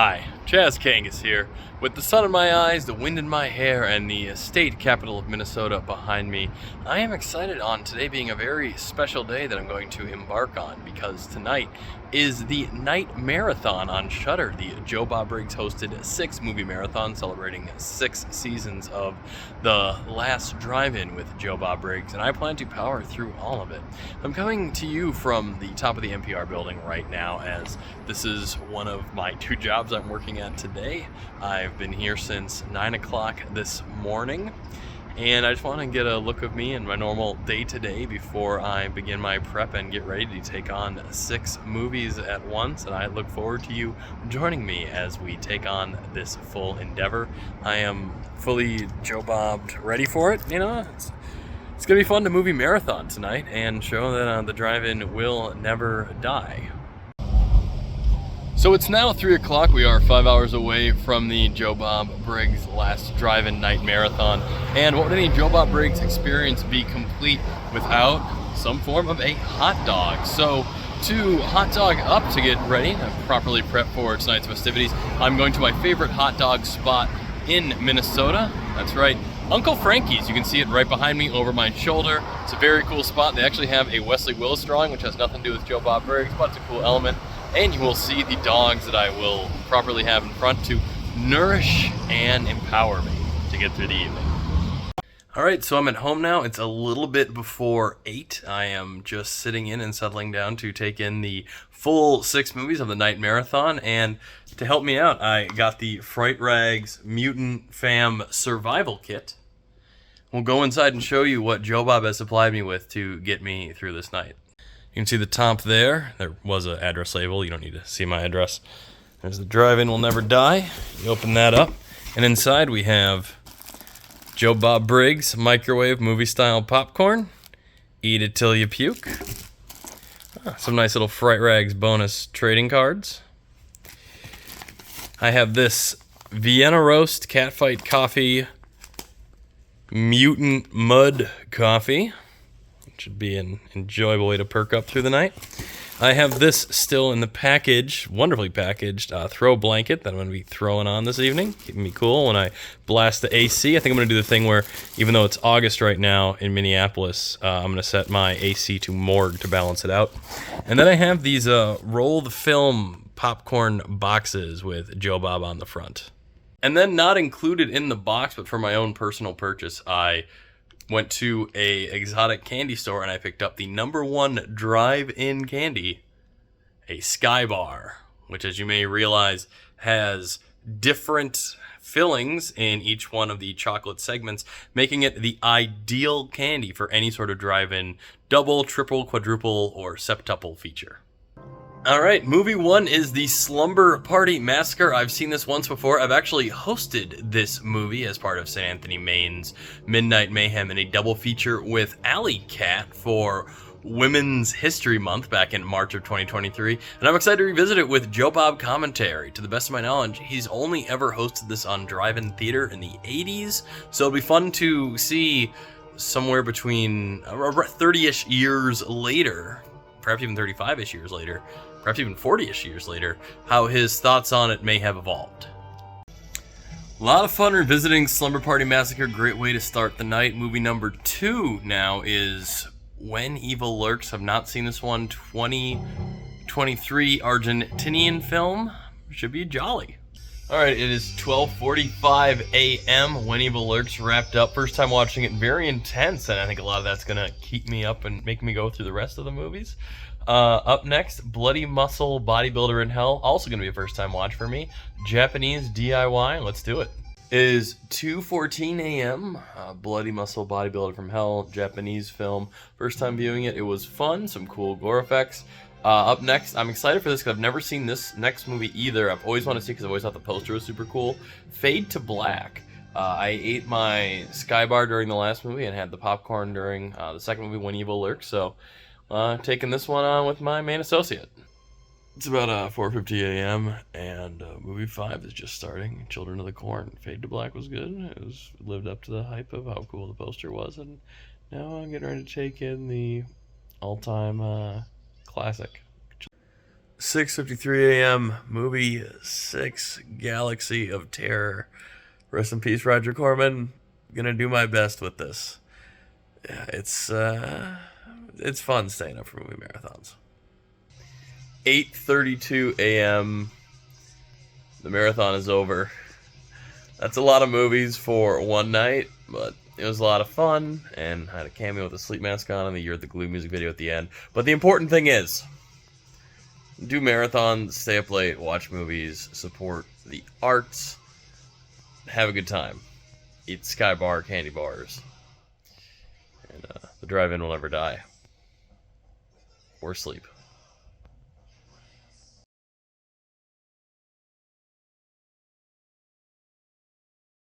Hi, Chaz Kangas here. With the sun in my eyes, the wind in my hair, and the state capital of Minnesota behind me, I am excited on today being a very special day that I'm going to embark on because tonight is the Nightmareathon on Shudder, the Joe Bob Briggs hosted 6-movie marathon celebrating 6 seasons of The Last Drive-In with Joe Bob Briggs, and I plan to power through all of it. I'm coming to you from the top of the NPR building right now as this is one of my 2 jobs I'm working at today. I've been here since 9 o'clock this morning, and I just want to get a look of me and my normal day-to-day before I begin my prep and get ready to take on 6 movies at once, and I look forward to you joining me as we take on this full endeavor. I am fully Joe Bobbed ready for it. It's going to be fun to movie marathon tonight and show that the drive-in will never die. So it's now 3 o'clock. We are 5 hours away from the Joe Bob Briggs Last Drive-In Nightmareathon. And what would any Joe Bob Briggs experience be complete without some form of a hot dog? So to hot dog up to get ready and properly prep for tonight's festivities, I'm going to my favorite hot dog spot in Minnesota. That's right, Uncle Frankie's. You can see it right behind me over my shoulder. It's a very cool spot. They actually have a Wesley Willis drawing, which has nothing to do with Joe Bob Briggs, but it's a cool element. And you will see the dogs that I will properly have in front to nourish and empower me to get through the evening. Alright, so I'm at home now. It's a little bit before 8. I am just sitting in and settling down to take in the full 6 movies of the Nightmareathon. And to help me out, I got the Fright Rags Mutant Fam Survival Kit. We'll go inside and show you what Joe Bob has supplied me with to get me through this night. You can see the top there. There was an address label. You don't need to see my address. There's the drive-in will never die. You open that up, and inside we have Joe Bob Briggs microwave movie-style popcorn. Eat it till you puke. Some nice little Fright Rags bonus trading cards. I have this Vienna Roast Catfight Coffee Mutant Mud Coffee. Should be an enjoyable way to perk up through the night. I have this still in the package, wonderfully packaged throw blanket that I'm going to be throwing on this evening, keeping me cool when I blast the AC. I think I'm going to do the thing where, even though it's August right now in Minneapolis, I'm going to set my AC to morgue to balance it out. And then I have these rolled film popcorn boxes with Joe Bob on the front. And then not included in the box, but for my own personal purchase, I went to a exotic candy store and I picked up the #1 drive-in candy, a Sky Bar, which, as you may realize, has different fillings in each one of the chocolate segments, making it the ideal candy for any sort of drive-in double, triple, quadruple, or septuple feature. Alright, movie 1 is the Slumber Party Massacre. I've seen this once before. I've actually hosted this movie as part of St. Anthony, Maine's Midnight Mayhem in a double feature with Alley Cat for Women's History Month back in March of 2023. And I'm excited to revisit it with Joe Bob commentary. To the best of my knowledge, he's only ever hosted this on drive-in theater in the 80s. So it'll be fun to see somewhere between 30-ish years later, perhaps even 35-ish years later, perhaps even 40-ish years later, how his thoughts on it may have evolved. A lot of fun revisiting Slumber Party Massacre. Great way to start the night. Movie number 2 now is When Evil Lurks. I've not seen this one. 2023 Argentinian film. Should be jolly. Alright, it is 12:45 a.m. When Evil Lurks wrapped up. First time watching it, very intense, and I think a lot of that's going to keep me up and make me go through the rest of the movies. Up next, Bloody Muscle Bodybuilder in Hell. Also going to be a first time watch for me. Japanese DIY. Let's do it. It is 2:14 a.m. Bloody Muscle Bodybuilder from Hell, Japanese film. First time viewing it. It was fun. Some cool gore effects. Up next, I'm excited for this because I've never seen this next movie either. I've always wanted to see because I've always thought the poster was super cool. Fade to Black. I ate my Sky Bar during the last movie and had the popcorn during the second movie, When Evil Lurks. So, taking this one on with my main associate. It's about 4:50 a.m. and movie 5 is just starting. Children of the Corn. Fade to Black was good. It lived up to the hype of how cool the poster was, and now I'm getting ready to take in the all-time classic. 6:53 a.m. Movie 6 Galaxy of Terror. Rest in peace, Roger Corman. Gonna do my best with this. Yeah, it's fun staying up for movie marathons. 8:32 a.m. The marathon is over. That's a lot of movies for one night, but it was a lot of fun, and I had a cameo with a sleep mask on, and the Year of the Glue music video at the end. But the important thing is, do marathons, stay up late, watch movies, support the arts, have a good time. Eat Sky Bar candy bars. And the drive-in will never die. Or sleep.